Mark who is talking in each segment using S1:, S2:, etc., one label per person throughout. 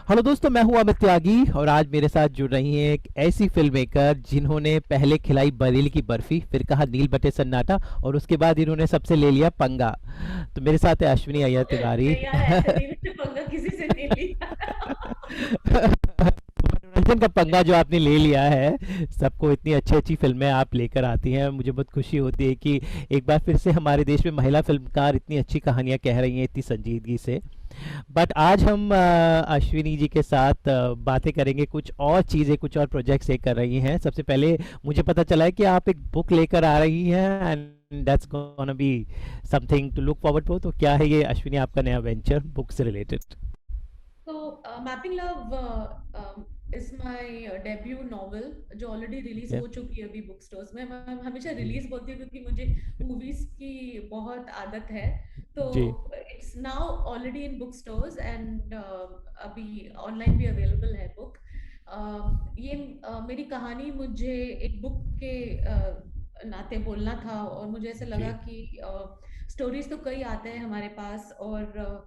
S1: Hello दोस्तों, मैं हूं अमित त्यागी और आज मेरे साथ जुड़ रही हैं एक ऐसी फिल्म मेकर जिन्होंने पहले खिलाई बरेली की बर्फी, फिर कहा नील बटे सन्नाटा और उसके बाद इन्होंने सबसे ले लिया पंगा। तो मेरे साथ है अश्विनी अय्यर तिवारी।
S2: नहीं यार, ऐसे नहीं, मैंने पंगा किसी से नहीं लिया।
S1: मनोरंजन का पंगा जो आपने ले लिया है, सबको इतनी अच्छी अच्छी फिल्में आप लेकर आती हैं, मुझे बहुत खुशी होती है कि एक बार फिर से हमारे देश में महिला फिल्मकार इतनी अच्छी कहानियां कह रही हैं इतनी संजीदगी से। बट आज हम अश्विनी जी के साथ बातें करेंगे, कुछ और चीज़ें, कुछ और प्रोजेक्ट्स ये कर रही हैं। सबसे पहले मुझे पता चला है कि आप एक बुक लेकर आ रही हैं and that's gonna be something to look forward to. तो क्या है ये अश्विनी आपका नया वेंचर बुक से रिलेटेड?
S2: तो mapping love is my debut novel, जो ऑलरेडी रिलीज
S1: या
S2: हो चुकी है अभी बुक स्टोर्स में। मैं हमेशा रिलीज बोलती हूँ क्योंकि मुझे मूवीज की बहुत आदत है। तो
S1: जी।
S2: It's now already in book stores and अभी ऑनलाइन भी अवेलेबल है बुक। ये मेरी कहानी मुझे एक बुक के नाते बोलना था, और मुझे ऐसा लगा
S1: जी।
S2: कि स्टोरीज तो कई आते हैं हमारे पास, और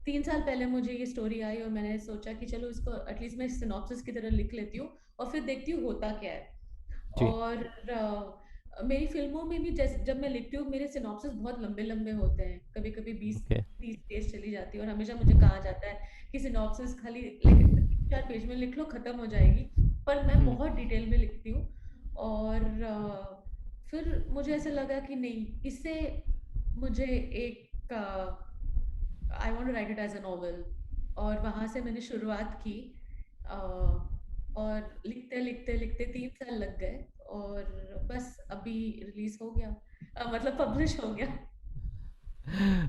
S2: 3 साल पहले मुझे ये स्टोरी आई और मैंने सोचा कि चलो इसको एटलीस्ट मैं सिनॉप्सिस की तरह लिख लेती हूँ और फिर देखती हूँ होता क्या है।
S1: जी।
S2: और मेरी फिल्मों में भी जैसे जब मैं लिखती हूँ मेरे सिनॉप्सिस बहुत लंबे लंबे होते हैं, कभी कभी बीस
S1: ओके।
S2: तीस पेज चली जाती है, और हमेशा मुझे कहा जाता है कि सिनॉप्सिस खाली 3-4 पेज में लिख लो, खत्म हो जाएगी। पर मैं
S1: हम्म।
S2: बहुत डिटेल में लिखती हूँ। और फिर मुझे ऐसा लगा कि नहीं, इससे मुझे एक I want to write it as a novel. और वहां से मैंने शुरुआत की। अ, और लिखते लिखते लिखते 3 साल लग गए, और बस अभी रिलीज हो गया, मतलब पब्लिश हो गया।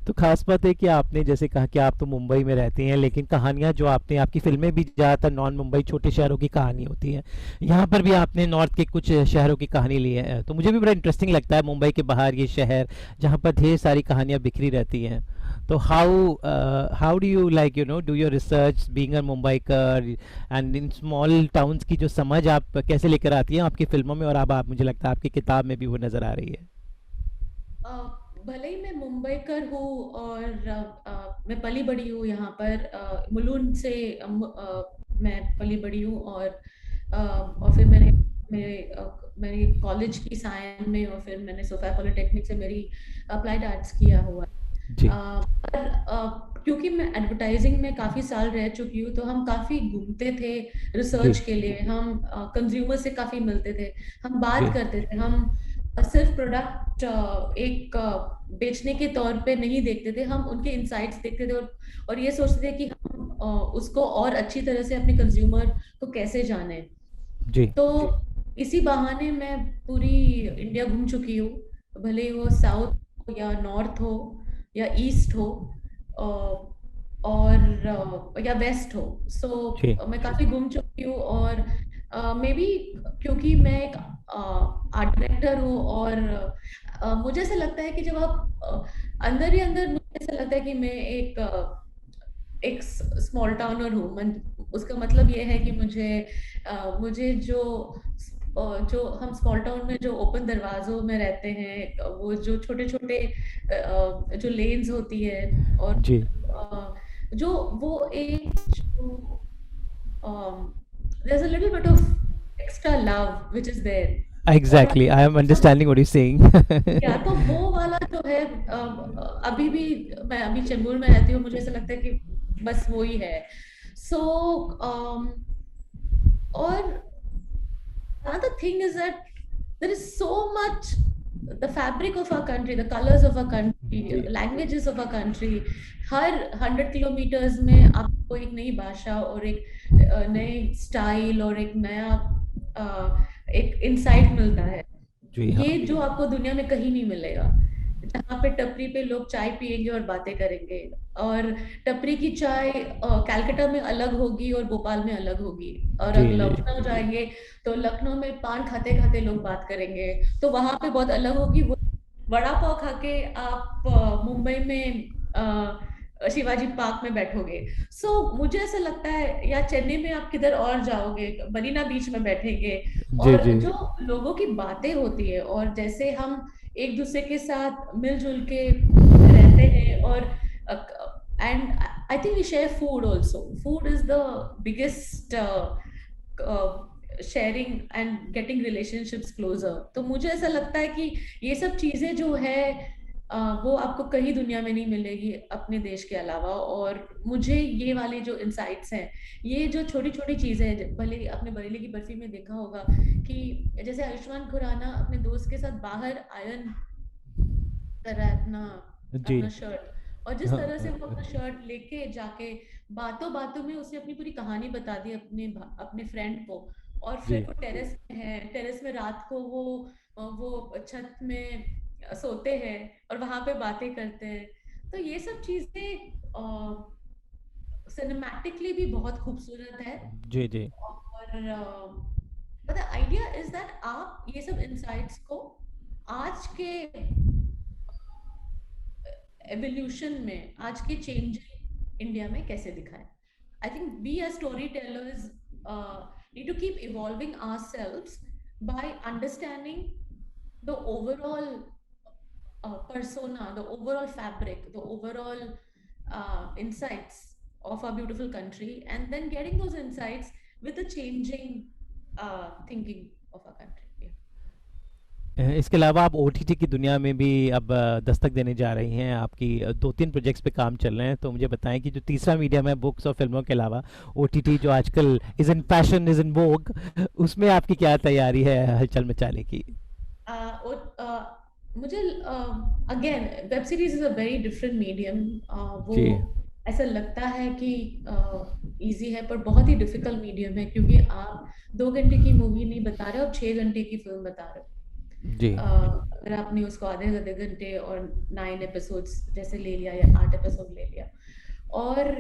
S1: तो खास बात है कि आपने जैसे कहा कि आप तो मुंबई में रहती हैं, लेकिन कहानियाँ जो आपने, आपकी फिल्में भी ज़्यादातर नॉन मुंबई छोटे शहरों की कहानी होती हैं। यहाँ पर भी आपने नॉर्थ के कुछ शहरों की कहानी ली है, तो मुझे भी बड़ा इंटरेस्टिंग लगता है मुंबई के बाहर ये शहर जहाँ पर ढेर सारी कहानियाँ बिखरी रहती हैं। तो how do you like do your research being a Mumbai कर एंड इन स्मॉल टाउन्स की जो समझ आप कैसे लेकर आती हैं आपकी फिल्मों में, और अब आप, मुझे लगता है आपकी किताब में भी वो नज़र आ रही है।
S2: अ, भले ही मैं मुंबईकर हूँ, और मैं पली बड़ी हूँ यहाँ पर, मुलुंड से मैं पली बड़ी हूँ। और फिर मैंने मेरे मेरी कॉलेज की साइन में, और फिर मैंने सोफा पॉलिटेक्निक से मेरी अप्लाइड आर्ट्स किया हुआ है।
S1: जी।
S2: पर क्योंकि मैं एडवर्टाइजिंग में काफी साल रह चुकी हूँ, तो हम काफी घूमते थे रिसर्च
S1: जी।
S2: के लिए। हम कंज्यूमर से काफी मिलते थे, हम बात
S1: जी।
S2: करते थे। हम सिर्फ प्रोडक्ट एक बेचने के तौर पे नहीं देखते थे, हम उनके इनसाइट्स देखते थे, और ये सोचते थे कि हम उसको और अच्छी तरह से अपने कंज्यूमर को कैसे जाने।
S1: जी।
S2: तो इसी बहाने मैं पूरी इंडिया घूम चुकी हूँ, भले ही वो साउथ हो या नॉर्थ हो या ईस्ट हो, अ, और या वेस्ट हो।
S1: जी।
S2: मैं काफी घूम चुकी हूँ। और मे बी क्योंकि मैं एक आर्ट डायरेक्टर हूँ, और मुझे ऐसा लगता है कि जब आप अंदर ही अंदर, मुझे ऐसा लगता है कि मैं एक स्मॉल टाउनर हूँ। उसका मतलब ये है कि मुझे जो हम स्मॉल टाउन में जो ओपन दरवाजों में रहते हैं, वो जो छोटे छोटे जो लेन्स होती है, और
S1: जी।
S2: जो वो एक जो there's a little bit of extra love which is there। और
S1: एग्जैक्टली, आई एम
S2: हम,
S1: अंडरस्टैंडिंग व्हाट यू सेइंग।
S2: या तो वो वाला जो है, अभी भी मैं अभी चेंबूर में रहती हूँ, मुझे ऐसा लगता है कि बस वो ही है। सो और another thing is that there is so much, the fabric of our country, the colors of our country,
S1: जी।
S2: languages of our country। हर 100 किलोमीटर्स में आपको एक नई भाषा और एक नए स्टाइल और एक नया एक इंसाइट मिलता है।
S1: जी। हाँ।
S2: ये जो आपको दुनिया में कहीं नहीं मिलेगा। जहाँ पे टपरी पे लोग चाय पियेंगे और बातें करेंगे, और टपरी की चाय कलकत्ता में अलग होगी और भोपाल में अलग होगी। और
S1: जी।
S2: अगर
S1: जी।
S2: लखनऊ जाएंगे तो लखनऊ में पान खाते खाते लोग बात करेंगे, तो वहां पे बहुत अलग होगी। वो वड़ा पाव खा के आप मुंबई में शिवाजी पार्क में बैठोगे। मुझे ऐसा लगता है, या चेन्नई में आप किधर और जाओगे, मरीना बीच में बैठेंगे,
S1: जी।
S2: और
S1: जी।
S2: जो लोगों की बातें होती है, और जैसे हम एक दूसरे के साथ मिलजुल के रहते हैं, और and I think we share food also. Food is the biggest uh, sharing and getting relationships closer. तो मुझे ऐसा लगता है कि ये सब चीजें जो है वो आपको कहीं दुनिया में नहीं मिलेगी अपने देश के अलावा। और मुझे ये वाली जो इंसाइट्स हैं, ये जो छोटी छोटी चीजें हैं, भले ही आपने बरेली की बर्फी में देखा होगा कि जैसे आयुष्मान खुराना अपने दोस्त के साथ बाहर आयरन कर रहा है अपना
S1: जी।
S2: अपना शर्ट, और जिस
S1: हाँ,
S2: तरह से वो अपना शर्ट लेके जाके बातों बातों में उसने अपनी पूरी कहानी बता दी अपने फ्रेंड को। और फिर
S1: जी।
S2: वो टेरेस में है, टेरेस में रात को वो छत में सोते हैं और वहां पे बातें करते हैं। तो ये सब चीजें सिनेमैटिकली भी बहुत खूबसूरत है।
S1: जी। जी।
S2: और द आइडिया इज दैट आप ये सब इंसाइट्स को आज के एवोल्यूशन में, आज के चेंजिंग इंडिया में कैसे दिखाएं। I think we as storytellers need to keep evolving ourselves by understanding the overall persona, the overall fabric, the overall insights of our beautiful country, and then getting those insights with the changing thinking of our country. Yeah.
S1: इसके अलावा आप OTT की दुनिया में भी अब दस्तक देने जा रही हैं। आपकी दो तीन प्रोजेक्ट्स पे काम चल रहे हैं, तो मुझे बताएं कि जो तीसरा मीडियम है बुक्स और फिल्मों के अलावा ओटीटी जो आजकल is in fashion, is in vogue, उसमें आपकी क्या तैयारी है हलचल मचाने की?
S2: मुझे again web series is a very different medium. वो
S1: जी।
S2: ऐसा लगता है कि इजी है पर बहुत ही डिफिकल्ट मीडियम है, क्योंकि आप 2 घंटे की मूवी नहीं बता रहे हो, आप 6 घंटे की फिल्म बता रहे हो।
S1: जी।
S2: अगर आपने उसको आधे आधे घंटे और 9 एपिसोड्स जैसे ले लिया या 8 एपिसोड ले लिया, और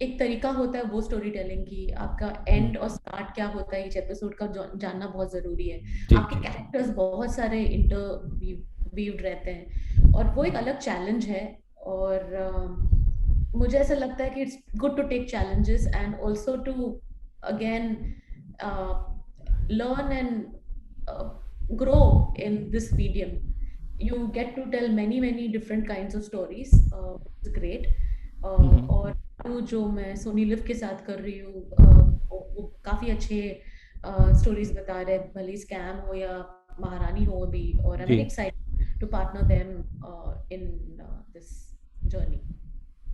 S2: एक तरीका होता है वो स्टोरी टेलिंग की, आपका एंड और स्टार्ट क्या होता है each एपिसोड का जानना बहुत जरूरी है।
S1: जी।
S2: आपके
S1: जी।
S2: कैरेक्टर्स बहुत सारे इंटरवीव्ड रहते हैं और वो एक अलग चैलेंज है। और मुझे ऐसा लगता है कि it's good to take challenges and also to again learn and grow in this medium. You get to tell many different kinds of stories, which is great. और जो मैं सोनी लिव के साथ कर रही हूँ, वो काफी अच्छे स्टोरीज बता रहे हैं, भले स्कैम हो या महारानी हो भी, और आई एम
S1: जी।
S2: Very excited to partner them in this journey.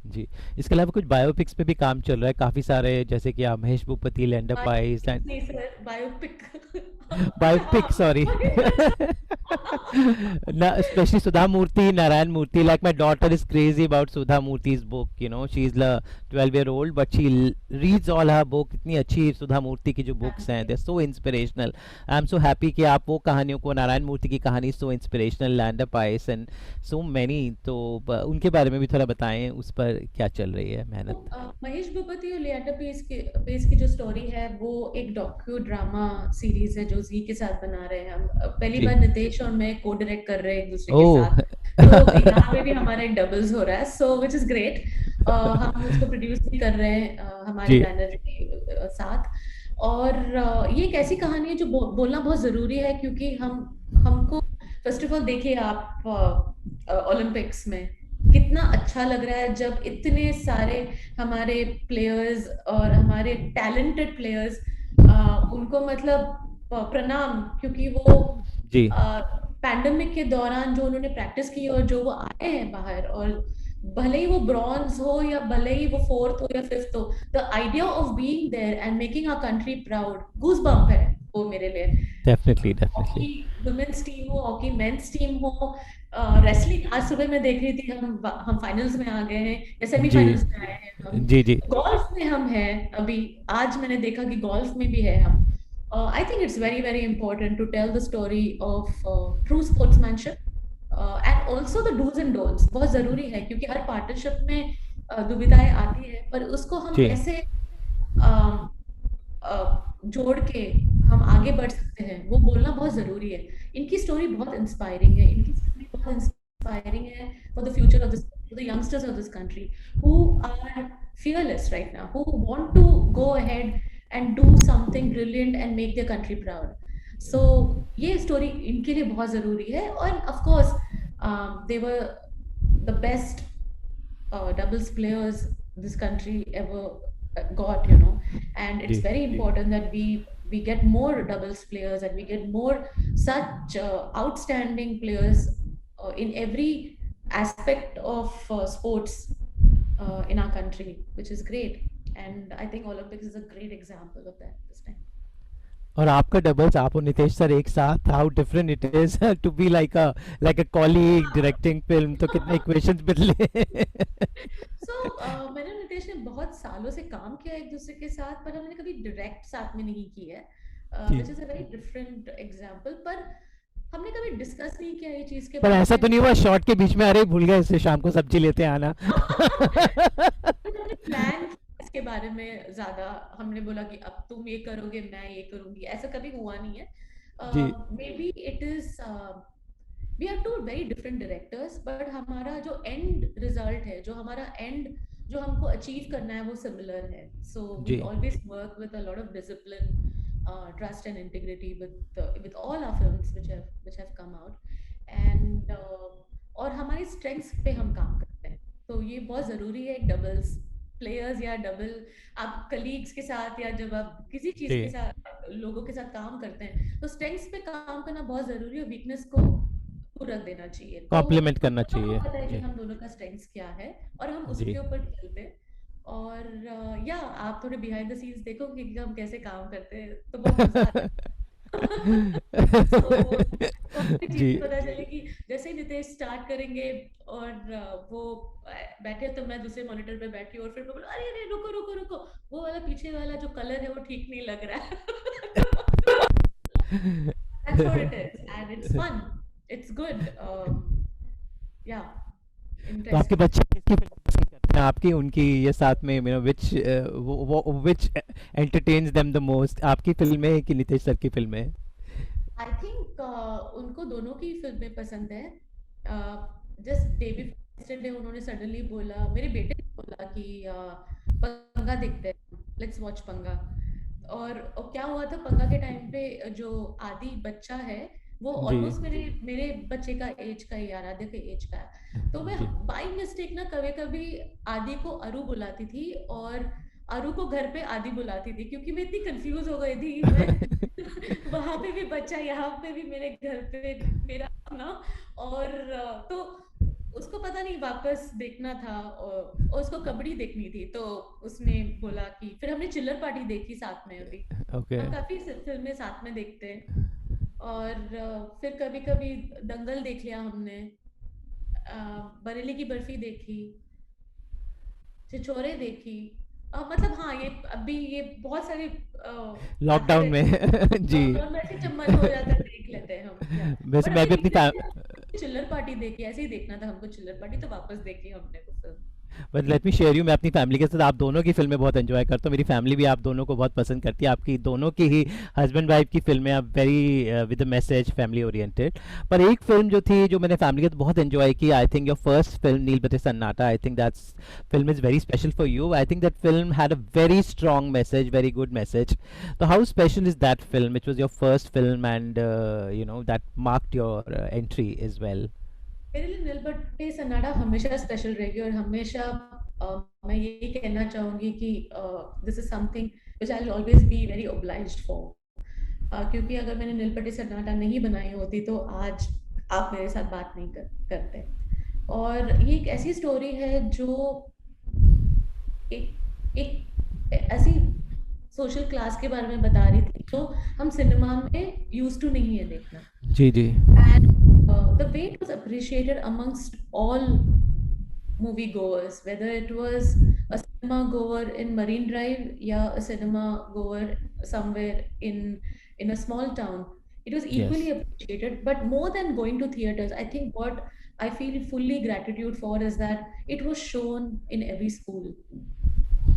S1: जी। इसके अलावा कुछ बायोपिक्स पे भी काम चल रहा है काफ़ी सारे, जैसे कि आप Mahesh Bhupathi, lander price and
S2: नहीं सर, बायोपिक
S1: बायोपिक, सॉरी। ना, especially Sudha Murthy, Narayan Murthy. Like my daughter is crazy about Sudha Murthy's book. You know, she's a 12-year-old, but she reads all her book. इतनी अच्छी Sudha Murthy की जो books हैं, they're so inspirational. I'm so happy कि आप वो कहानियों को, नारायण मूर्ति की कहानी so inspirational, Landa Pice and so many. तो उनके बारे में भी थोड़ा बताएं, उस पर क्या चल रही है मेहनत?
S2: महेश भूपति और लियांडर पेस की जो स्टोरी है वो एक डॉक्यू ड्रामा सीरीज है जो जी के साथ बना रहे हैं हम। पहली
S1: जी।
S2: बार नितेश और मैं को डायरेक्ट कर रहे हैं एक दूसरे के
S1: ओह।
S2: साथ, तो यहाँ पे भी हमारा एक डबल्स हो रहा है, सो विच इज ग्रेट। हम उसको प्रोड्यूस भी कर रहे हैं हमारे
S1: जी।
S2: बैनर के साथ। और ये एक ऐसी कहानी है जो बोलना बहुत जरूरी है, क्योंकि हमको फर्स्ट ऑफ ऑल देखिए आप ओलंपिक्स में कितना अच्छा लग रहा है जब इतने सारे हमारे प्लेयर्स और हमारे टैलेंटेड प्लेयर्स उनको मतलब प्रणाम, क्योंकि वो
S1: जी।
S2: पैंडेमिक के दौरान जो उन्होंने प्रैक्टिस की और जो वो आए हैं बाहर, और भले ही वो ब्रॉन्ज हो या भले ही वो फोर्थ हो या फिफ्थ हो, the idea of being there and making our country proud, goose bump है वो मेरे लिए।
S1: Definitely,
S2: hockey
S1: definitely.
S2: Women's team हो, हॉकी मेंस टीम हो, रेसलिंग आज सुबह मैं देख रही थी, हम फाइनल्स में आ गए हैं या
S1: जी।
S2: सेमीफाइनल्स में आए हैं हम।
S1: जी। जी।
S2: गोल्फ में हम हैं अभी, आज मैंने देखा कि गोल्फ में भी है हम। I think it's very important to tell the story of true sportsmanship and also the dos and don'ts. बहुत जरूरी है, क्योंकि हर पार्टनरशिप में दुविधाएं आती है, पर उसको हम
S1: जी।
S2: कैसे जोड़ के हम आगे बढ़ सकते हैं वो बोलना बहुत जरूरी है। इनकी स्टोरी बहुत इंस्पायरिंग है, इनकी स्टोरी बहुत इंस्पायरिंग है for the future of this, for the youngsters of this country who are fearless right now, who want to go ahead and do something brilliant and make their country proud. So ये story इनके लिए बहुत जरूरी है। और of course they were the best doubles players this country ever got, you know. And it's
S1: ji
S2: very important that we get more doubles players and we get more such outstanding players in every aspect of sports in our country, which is great. And I think Olympics is a great example of that this time.
S1: और आपका doubles आप और Nitesh sir एक साथ how different it is to be like a colleague directing film तो कितने equations बदले
S2: सो मैंने और नितेश ने बहुत सालों से काम किया एक दूसरे के साथ, पर हमने कभी डायरेक्ट साथ में नहीं किया है,
S1: जी
S2: which is a very different example. पर हमने कभी डिस्कस नहीं किया ये चीज के
S1: पर
S2: बारे
S1: ऐसा
S2: में।
S1: तो नहीं हुआ शॉर्ट के बीच में अरे भूल गए इससे शाम को सब्जी लेते आना
S2: हमने प्लान इसके बारे में ज्यादा, हमने बोला कि अब तुम ये करोगे मैं ये करूंगी, ऐसा कभी हुआ नहीं है।
S1: जी
S2: maybe it is we are two very different directors, but हमारा जो एंड रिजल्ट है, जो हमारा एंड जो हमको अचीव करना है वो सिमिलर है। So we
S1: ji
S2: always work with a lot of discipline, trust and integrity with all our films which have come out, and और हमारी स्ट्रेंथ्स पे हम काम करते हैं। तो ये बहुत जरूरी है, एक डबल्स प्लेयर्स या डबल आप कलीग्स के साथ या जब आप किसी चीज के
S1: जी
S2: साथ लोगों के साथ काम करते हैं तो स्ट्रेंथ्स पे काम करना बहुत जरूरी है, वीकनेस को पूरक देना चाहिए। तो
S1: कॉम्प्लीमेंट
S2: हम
S1: करना
S2: दोनों
S1: चाहिए
S2: को पता है कि
S1: जी
S2: हम दोनों का स्ट्रेंथ्स क्या है और हम
S1: जी
S2: उसके ऊपर खेलते हैं। और या आप थोड़े बिहाइंड द सीन्स देखोगे कि हम कैसे काम करते हैं तो बहुत मजा आता है। तो बहुत सी
S1: जी
S2: चीजें पता चलेगी जैसे ही नितेश स्टार्ट करेंगे और वो बैठे तो मैं दूसरे मॉनिटर पे बैठी और फिर मैं बोला अरे अरे रुको रुको रुको, वो वाला पीछे वाला जो कलर है वो ठीक नहीं लग रहा है। That's what it is, and it's fun. It's good. Yeah,
S1: तो आपके
S2: interesting.
S1: बच्चे किसकी फिल्म पसंद करते हैं आपकी उनकी ये साथ में विच विच एंटरटेन्स देम द मोस्ट आपकी फिल्म है कि नितेश सर की फिल्म है
S2: आई थिंक उनको दोनों की फिल्में पसंद है। जस्ट डे बिफोर यस्टरडे उन्होंने सडनली बोला, मेरे बेटे ने बोला कि पंगा देखते हैं, लेट्स वॉच पंगा। और क्या हुआ था पंगा के टाइम पे, जो आदि बच्चा है वो
S1: जी
S2: ऑलमोस्ट मेरे मेरे बच्चे का एज का ही, आराध्य के एज का है। तो मैं
S1: जी
S2: बाई मिस्टेक ना कभी कभी आदि को अरु बुलाती थी और अरु को घर पे आदि बुलाती थी, क्योंकि मैं इतनी कंफ्यूज हो गई थी। मैं वहां पे भी बच्चा, यहाँ पे भी मेरे घर पे मेरा अपना। और तो उसको पता नहीं वापस देखना था और उसको कबड्डी देखनी थी, तो उसने बोला कि फिर हमने चिल्लर पार्टी देखी साथ में अभी।
S1: ओके
S2: हम काफी फिल्में साथ में देखते हैं। और फिर कभी कभी दंगल देख लिया हमने, बरेली की बर्फी देखी, छिछोरे देखी। मतलब हाँ, ये अभी ये बहुत सारे आते
S1: लॉकडाउन में
S2: रहते हैं।
S1: जी
S2: लॉकडाउन में ऐसे जब मन हो जाता है देख लेते हैं हम, या
S1: वैसे
S2: बट
S1: मैं
S2: अभी
S1: भी अपनी
S2: रिसेंटली चिल्लर पार्टी देखी, ऐसे ही देखना था हमको चिल्लर पार्टी, तो वापस देखी हमने वो film.
S1: But let me share you मैं अपनी फैमिली के साथ आप दोनों की फिल्में बहुत एंजॉय करता हूँ मेरी फैमिली भी आप दोनों को बहुत पसंद करती है आपकी दोनों की ही हस्बैंड वाइफ की फिल्में आप very with message family oriented पर एक फिल्म जो थी जो मैंने फैमिली के साथ बहुत एंजॉय की I think your first film Nil Battey Sannata I think that's film is very special for you I think that film had a very strong message very good message तो how special is that film it was your first film and you know that marked your entry is well
S2: मेरे लिए नीलबट्टे सन्नाटा हमेशा special रहेगी और हमेशा मैं यही कहना चाहूंगी कि this is something which I will always be very obliged for, क्योंकि अगर मैंने नीलबट्टे सन्नाटा नहीं बनाई होती तो आज आप मेरे साथ बात नहीं करते। और ये एक ऐसी स्टोरी है जो एक एक ऐसी सोशल क्लास के बारे में बता रही थी जो हम सिनेमा में यूज टू नहीं है देखना।
S1: जी जी
S2: And the way it was appreciated amongst all movie goers, whether it was a cinema goer in Marine Drive या a cinema goer somewhere in a small town, it was
S1: yes
S2: equally appreciated. But more than going to theaters, I think what I feel fully gratitude for is that it was shown in every school.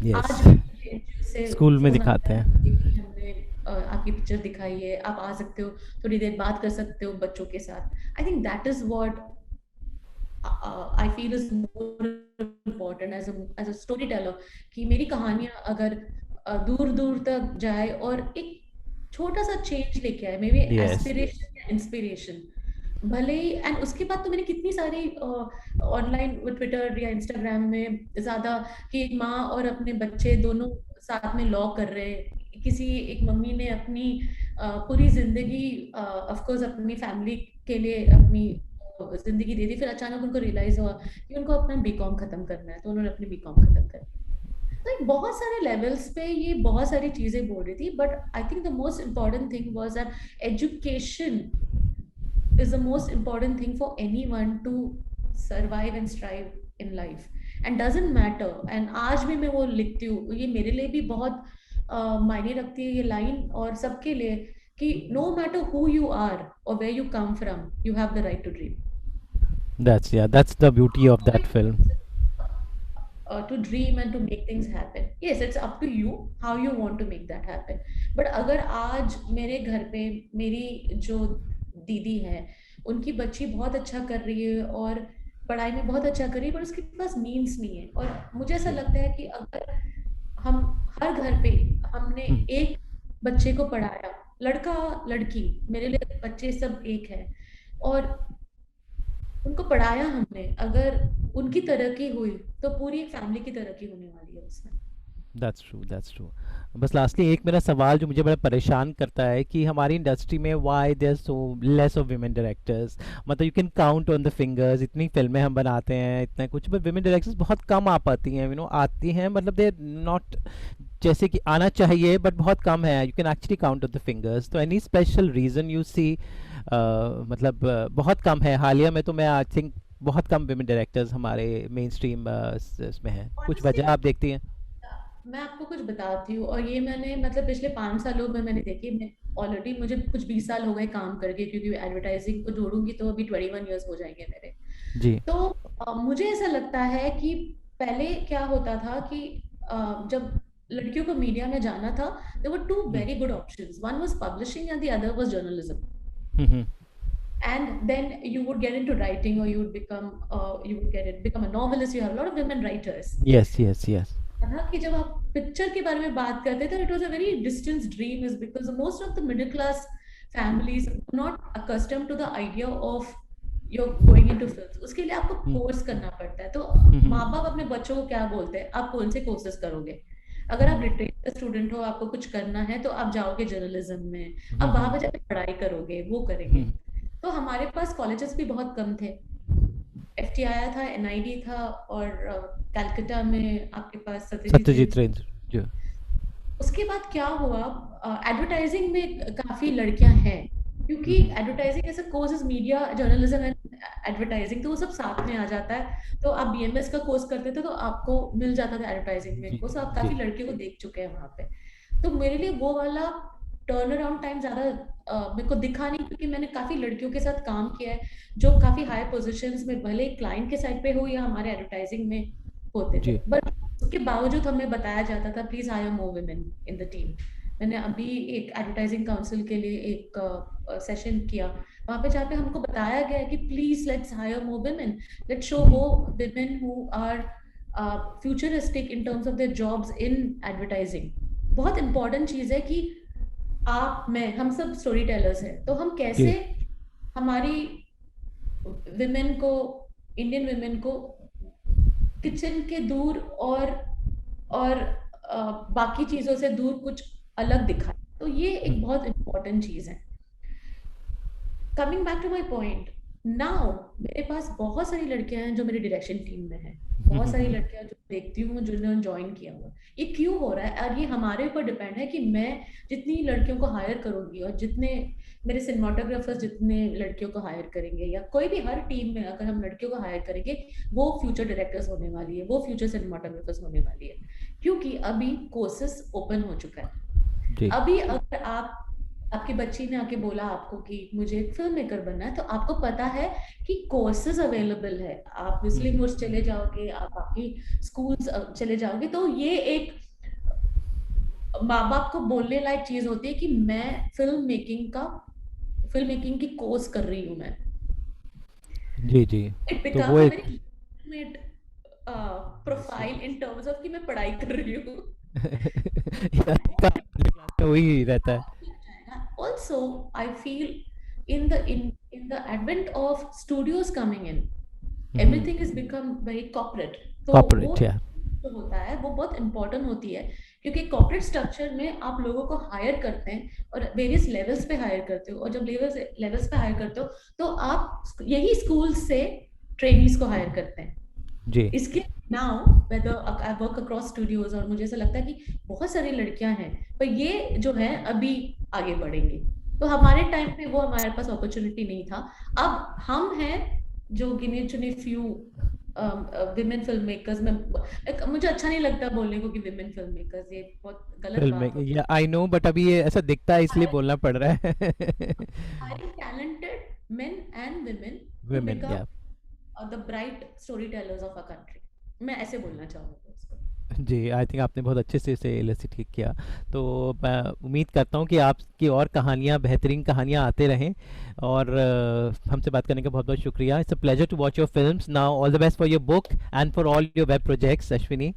S1: Yes
S2: आज भी मुझे NGO से
S1: school में
S2: phone आता
S1: दिखाते
S2: है
S1: हैं
S2: कि हमने आपकी पिक्चर दिखाई है, आप आ सकते हो, थोड़ी देर बात कर सकते हो बच्चों के साथ। I think that is what I feel is more important as a storyteller, कि मेरी कहानियां अगर दूर दूर तक जाए और एक छोटा सा चेंज लेके आए, मे बी
S1: यस
S2: एस्पिरेशन या इंस्पिरेशन। भले ही, एंड उसके बाद तो मैंने कितनी सारी ऑनलाइन ट्विटर या इंस्टाग्राम में ज्यादा, कि एक माँ और अपने बच्चे दोनों साथ में लॉ कर रहे हैं, किसी एक मम्मी ने अपनी पूरी जिंदगी ऑफ कोर्स अपनी फैमिली के लिए अपनी जिंदगी दे दी, फिर अचानक उनको रियलाइज हुआ कि उनको अपना बीकॉम खत्म करना है, तो उन्होंने अपनी बीकॉम खत्म कर दी। तो बहुत सारे लेवल्स पे ये बहुत सारी चीजें बोल रही थी, but I think the most important thing was that education is the most important thing for anyone to survive and strive in life and doesn't matter। and आज भी मैं वो लिखती हूँ, ये मेरे लिए भी बहुत मायने रखती है ये लाइन, और सबके लिए, कि no matter who you are or where you come from, you have the right to dream।
S1: That's, yeah, that's the beauty of that film.
S2: To dream and to make things happen। yes, it's up to you how you want to make that happen। but अगर आज मेरे घर पे मेरी जो दीदी है, उनकी बच्ची बहुत अच्छा कर रही है और पढ़ाई में बहुत अच्छा कर रही है, पर उसके पास मीन्स नहीं है, और मुझे ऐसा
S1: जी।
S2: लगता है कि अगर हम हर घर पे हमने
S1: हम्म।
S2: एक बच्चे को पढ़ाया, लड़का लड़की, मेरे लिए बच्चे सब एक है, और उनको पढ़ाया हमने, अगर उनकी तरक्की हुई तो पूरी एक फैमिली की तरक्की होने वाली है उसमें।
S1: That's true, that's true. बस लास्टली एक मेरा सवाल जो मुझे बड़ा परेशान करता है कि हमारी इंडस्ट्री में why there so less of women directors. मतलब you can count on the fingers, इतनी फिल्में हम बनाते हैं, इतना कुछ, बट विमेन डायरेक्टर्स बहुत कम आ पाती हैं, आती हैं, मतलब दे नॉट जैसे कि आना चाहिए, बट बहुत कम है। You can actually count on the fingers. तो any special reason you see? मतलब बहुत कम है। हालिया में तो मैं आई थिंक बहुत कम विमेन डायरेक्टर्स हमारे मेन स्ट्रीम इसमें हैं। कुछ
S2: ऑनेस्टली
S1: वजह आप देखती हैं?
S2: मैं आपको कुछ बताती हूँ, और ये मैंने मतलब पिछले 5 सालों में मैंने देखी। मैं ऑलरेडी, मुझे कुछ 20 साल हो गए काम करके, क्योंकि एडवर्टाइजिंग को जोड़ूंगी तो अभी 21 ईयर्स हो जाएंगे मेरे।
S1: जी।
S2: तो मुझे ऐसा लगता है कि पहले क्या होता था कि जब लड़कियों को मीडिया में जाना था, there were two
S1: hmm.
S2: very good options, one was publishing and the other was journalism।
S1: Hmm.
S2: and then you would get into writing, or you would become become a novelist। you have a lot of women writers।
S1: Yes, yes, yes.
S2: था कि जब आप picture के बारे में बात करते थे, it was a very distance dream, is because most of the middle class families not accustomed to the idea of you're going into films। उसके लिए आपको
S1: हम्म।
S2: कोर्स करना पड़ता है। तो
S1: हम्म।
S2: माँ बाप अपने बच्चों को क्या बोलते हैं, आप कौन से कोर्सेज करोगे? अगर आप लिटरेचर स्टूडेंट हो, आपको कुछ करना है, तो आप जाओगे जर्नलिज्म में, आप वहां
S1: हम्म।
S2: पे जाके पढ़ाई करोगे, वो करेंगे।
S1: हम्म।
S2: तो हमारे पास कॉलेजेस भी बहुत कम थे। एफटी आया था, एनआईडी था, और कलकत्ता में आपके पास सत्यजीत रे।
S1: सत्यजीत रे जो।
S2: उसके बाद क्या हुआ, एडवर्टाइजिंग में काफी लड़कियां हैं, क्योंकि
S1: हम्म।
S2: एडवर्टाइजिंग ऐसा courses, media journalism and advertising, तो वो सब साथ में आ जाता है। तो आप बीएमएस का कोर्स करते थे तो आपको मिल जाता था एडवर्टाइजिंग में
S1: जी।
S2: कोर्स, आप
S1: जी।
S2: काफी लड़कियों को देख चुके हैं वहां पे। तो मेरे लिए वो वाला टर्न अराउंड टाइम ज्यादा मेरे को दिखा नहीं, क्योंकि मैंने काफी लड़कियों के साथ काम किया है जो काफी हाई पोजीशंस में, भले क्लाइंट के साइड पे हो या हमारे एडवर्टाइजिंग में होते थे,
S1: जी।
S2: बट उसके बावजूद हमें बताया जाता था please higher more women in the team. मैंने अभी एक एडवर्टाइजिंग काउंसिल के लिए एक सेशन किया, वहां पे जहाँ पे हमको बताया गया है कि please let's hire more women, let's show वो women who are futuristic in terms of their jobs in advertising. बहुत इंपॉर्टेंट चीज है कि आप, मैं, हम सब स्टोरी टेलर्स हैं, तो हम कैसे
S1: जी।
S2: हमारी विमेन को, इंडियन विमेन को किचन के दूर और बाकी चीजों से दूर कुछ अलग दिखाए, तो ये एक
S1: हम्म।
S2: बहुत इंपॉर्टेंट चीज है। Coming back to my point, now मेरे पास बहुत सारी लड़कियां हैं जो मेरी डायरेक्शन टीम में हैं, बहुत सारी लड़कियां जो देखती हूँ जिन्होंने ज्वाइन किया हुआ। ये क्यों हो रहा है, और ये हमारे ऊपर डिपेंड है कि मैं जितनी लड़कियों को हायर करूंगी, और जितने मेरे सिनेमाटोग्राफर्स जितने लड़कियों को हायर करेंगे, या कोई भी हर टीम में अगर हम लड़कियों को हायर करेंगे, वो फ्यूचर डायरेक्टर्स होने वाली है, वो फ्यूचर सिनेमाटोग्राफर्स होने वाली है, क्योंकि अभी कोर्सेस ओपन हो चुका है।
S1: जी।
S2: अभी अगर आपकी बच्ची ने आके बोला आपको कि मुझे फिल्म मेकर बनना है, तो आपको पता है कि कोर्सेज अवेलेबल है, आप विस्लिंग वुड्स चले जाओगे, आप बाकी स्कूल्स चले जाओगे, तो ये एक माँ बाप को बोलने लायक चीज होती है कि मैं फिल्म मेकिंग की कोर्स कर रही हूँ मैं।
S1: जी। जी।
S2: इट
S1: तो वो
S2: बिकम्स अ
S1: एक
S2: very profile in terms of कि मैं पढ़ाई कर रही हूँ।
S1: क्लास में वही रहता है।
S2: Also I feel in the advent of studios coming in, everything has become very corporate. तो वो
S1: Corporate, yeah.
S2: जो होता है वो बहुत इम्पोर्टेंट होती है, क्योंकि कॉर्पोरेट स्ट्रक्चर में आप लोगों को हायर करते हैं और वेरियस लेवल्स पे हायर करते हो, और जब लेवल्स पे हायर करते हो तो आप यही स्कूल से ट्रेनीज को हायर करते हैं.
S1: जी.
S2: इसके now whether I work across studios, और मुझे ऐसा लगता है कि बहुत सारी लड़कियां हैं, पर ये जो है अभी आगे बढ़ेंगी. तो हमारे टाइम पे वो हमारे पास अपॉर्चुनिटी नहीं था. अब हम हैं जो गिने चुने फ्यू विमेन फिल्म मेकर्स में. मुझे अच्छा नहीं लगता बोलने को कि विमेन फिल्म मेकर्स, ये बहुत गलत
S1: फिल्म
S2: बात
S1: में,
S2: होती
S1: या आई नो, बट अभी ये ऐसा दिखता है इसलिए बोलना पड़ रहा है.
S2: है. Talented men and women to
S1: Women,
S2: become
S1: yeah.
S2: the bright storytellers of our country. मैं ऐसे बोलना चाहूँगी उसको.
S1: जी, आई थिंक आपने बहुत अच्छे से इसे इलस्ट्रेट किया. तो मैं उम्मीद करता हूँ कि आपकी और कहानियाँ, बेहतरीन कहानियाँ आते रहें. और हमसे बात करने का बहुत बहुत शुक्रिया. It's a pleasure to watch your films. Now all the best for your book and for all your web projects, Ashwini.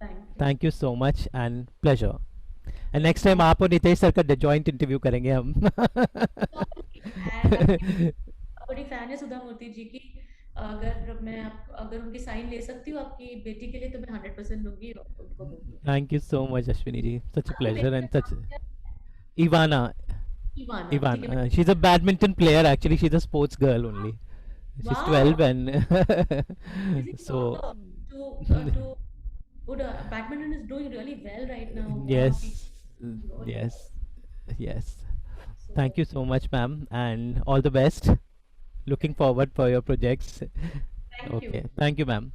S2: Thank you.
S1: Thank you so much and pleasure. And next time आप और Nitesh sir का joint interview करेंगे हम.
S2: And बड़ी fan है सुधा मूर्ति जी की. अगर उनकी साइन ले सकती हूँ आपकी बेटी के लिए तो मैं 100% दूंगी उनको दूंगी.
S1: Thank you so much Ashwini ji. सच अ
S2: आपकी
S1: प्लेजर
S2: बेटी
S1: एंड
S2: का
S1: सच.
S2: नाम क्या है?
S1: Ivana.
S2: इवाना. ठीक है.
S1: Ivana. She's a badminton player actually. She's a sports girl only. She's 12
S2: Wow.
S1: and
S2: Amazing
S1: so
S2: to good. Badminton is doing really well right now. Wow.
S1: yes,
S2: Really
S1: yes,
S2: well.
S1: yes.
S2: So
S1: Thank you so much, ma'am, and all the best. Looking forward for your projects.
S2: thank you.
S1: Okay. Thank you, ma'am.